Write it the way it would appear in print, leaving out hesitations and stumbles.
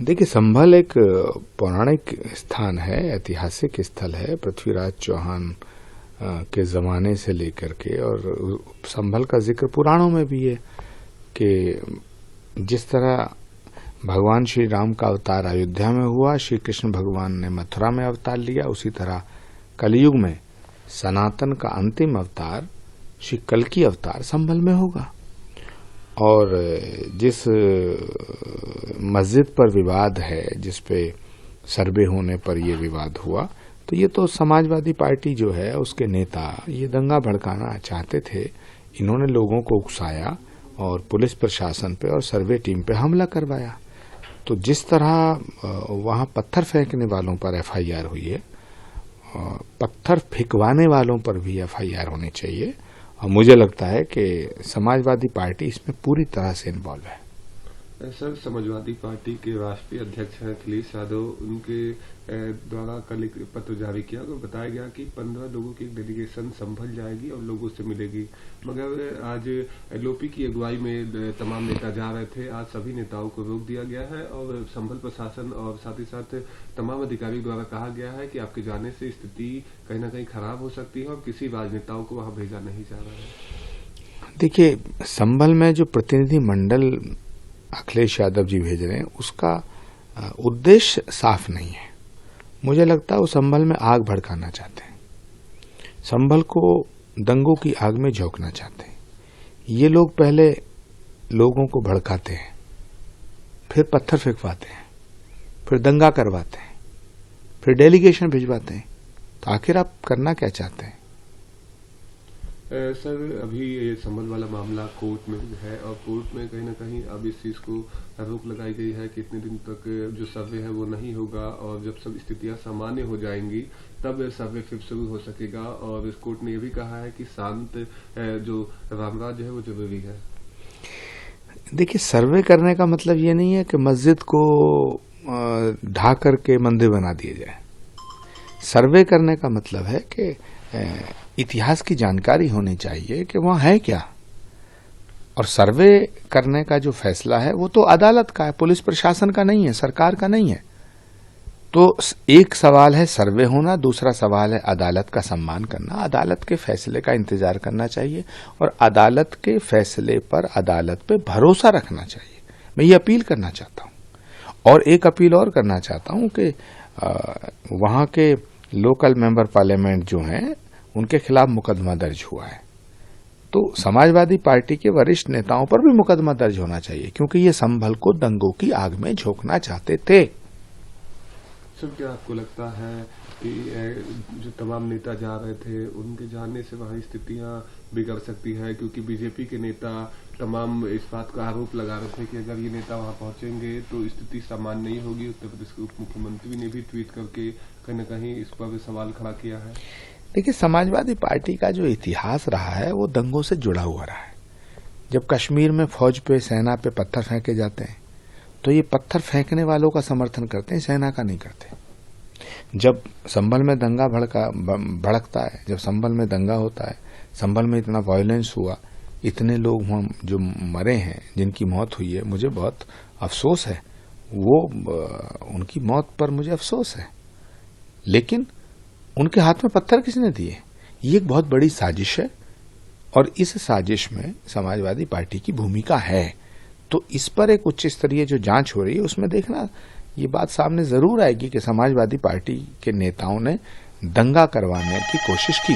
देखिए, संभल एक पौराणिक स्थान है, ऐतिहासिक स्थल है। पृथ्वीराज चौहान के ज़माने से लेकर के, और संभल का जिक्र पुराणों में भी है कि जिस तरह भगवान श्री राम का अवतार अयोध्या में हुआ, श्री कृष्ण भगवान ने मथुरा में अवतार लिया, उसी तरह कलयुग में सनातन का अंतिम अवतार श्री कल्कि अवतार संभल में होगा। और जिस मस्जिद पर विवाद है, जिस पे सर्वे होने पर यह विवाद हुआ, तो ये तो समाजवादी पार्टी जो है उसके नेता ये दंगा भड़काना चाहते थे। इन्होंने लोगों को उकसाया और पुलिस प्रशासन पे और सर्वे टीम पे हमला करवाया। तो जिस तरह वहां पत्थर फेंकने वालों पर एफआईआर हुई है, पत्थर फेंकवाने वालों पर भी एफआईआर होनी चाहिए। और मुझे लगता है कि समाजवादी पार्टी इसमें पूरी तरह से इन्वॉल्व है। सर, समाजवादी पार्टी के राष्ट्रीय अध्यक्ष हैं अखिलेश यादव, उनके द्वारा कल एक पत्र जारी किया और बताया गया कि 15 लोगों की एक डेलीगेशन संभल जाएगी और लोगों से मिलेगी। मगर आज एलओपी की अगुवाई में तमाम नेता जा रहे थे। आज सभी नेताओं को रोक दिया गया है और संभल प्रशासन और साथ ही साथ तमाम अधिकारियों द्वारा कहा गया है कि आपके जाने से स्थिति कहीं न कहीं खराब हो सकती है और किसी राजनेताओं को वहां भेजा नहीं जा रहा है। देखिए, संभल में जो प्रतिनिधि मंडल अखिलेश यादव जी भेज रहे हैं, उसका उद्देश्य साफ नहीं है। मुझे लगता है वो संभल में आग भड़काना चाहते हैं, संभल को दंगों की आग में झोंकना चाहते हैं। ये लोग पहले लोगों को भड़काते हैं, फिर पत्थर फेंकवाते हैं, फिर दंगा करवाते हैं, फिर डेलीगेशन भिजवाते हैं। तो आखिर आप करना क्या चाहते हैं? सर, अभी ये संभल वाला मामला कोर्ट में है और कोर्ट में कहीं ना कहीं अब इस चीज को रोक लगाई गई है कि इतने दिन तक जो सर्वे है वो नहीं होगा और जब सब स्थितियां सामान्य हो जाएंगी तब सर्वे फिर शुरू हो सकेगा। और इस कोर्ट ने ये भी कहा है कि शांत जो रामराज्य है वो जरूरी है। देखिए, सर्वे करने का मतलब ये नहीं है कि मस्जिद को ढा करके मंदिर बना दिए जाए। सर्वे करने का मतलब है कि इतिहास की जानकारी होनी चाहिए कि वहां है क्या। और सर्वे करने का जो फैसला है वो तो अदालत का है, पुलिस प्रशासन का नहीं है, सरकार का नहीं है। तो एक सवाल है सर्वे होना, दूसरा सवाल है अदालत का सम्मान करना। अदालत के फैसले का इंतजार करना चाहिए और अदालत के फैसले पर अदालत पे भरोसा रखना चाहिए। मैं ये अपील करना चाहता हूं। और एक अपील और करना चाहता हूं कि वहां के लोकल मेंबर पार्लियामेंट जो हैं उनके खिलाफ मुकदमा दर्ज हुआ है, तो समाजवादी पार्टी के वरिष्ठ नेताओं पर भी मुकदमा दर्ज होना चाहिए, क्योंकि ये संभल को दंगों की आग में झोंकना चाहते थे। सर, क्या आपको लगता है कि जो तमाम नेता जा रहे थे उनके जाने से वहां स्थितियां बिगड़ सकती है? क्योंकि बीजेपी के नेता तमाम इस बात का आरोप लगा रहे थे कि अगर ये नेता वहां पहुंचेंगे तो स्थिति सामान्य नहीं होगी। उत्तर प्रदेश के उप मुख्यमंत्री ने भी ट्वीट करके कहीं न कहीं इस पर सवाल खड़ा किया है। देखिए, समाजवादी पार्टी का जो इतिहास रहा है वो दंगों से जुड़ा हुआ रहा है। जब कश्मीर में फौज पे, सेना पे पत्थर फेंके जाते हैं तो ये पत्थर फेंकने वालों का समर्थन करते हैं, सेना का नहीं करते। जब संभल में दंगा भड़कता है, जब संभल में दंगा होता है, संभल में इतना वायलेंस हुआ, इतने लोग जो मरे हैं, जिनकी मौत हुई है, मुझे बहुत अफसोस है। उनकी मौत पर मुझे अफसोस है, लेकिन उनके हाथ में पत्थर किसने दिए? ये एक बहुत बड़ी साजिश है और इस साजिश में समाजवादी पार्टी की भूमिका है। तो इस पर एक उच्च स्तरीय जो जांच हो रही है उसमें देखना ये बात सामने जरूर आएगी कि समाजवादी पार्टी के नेताओं ने दंगा करवाने की कोशिश की।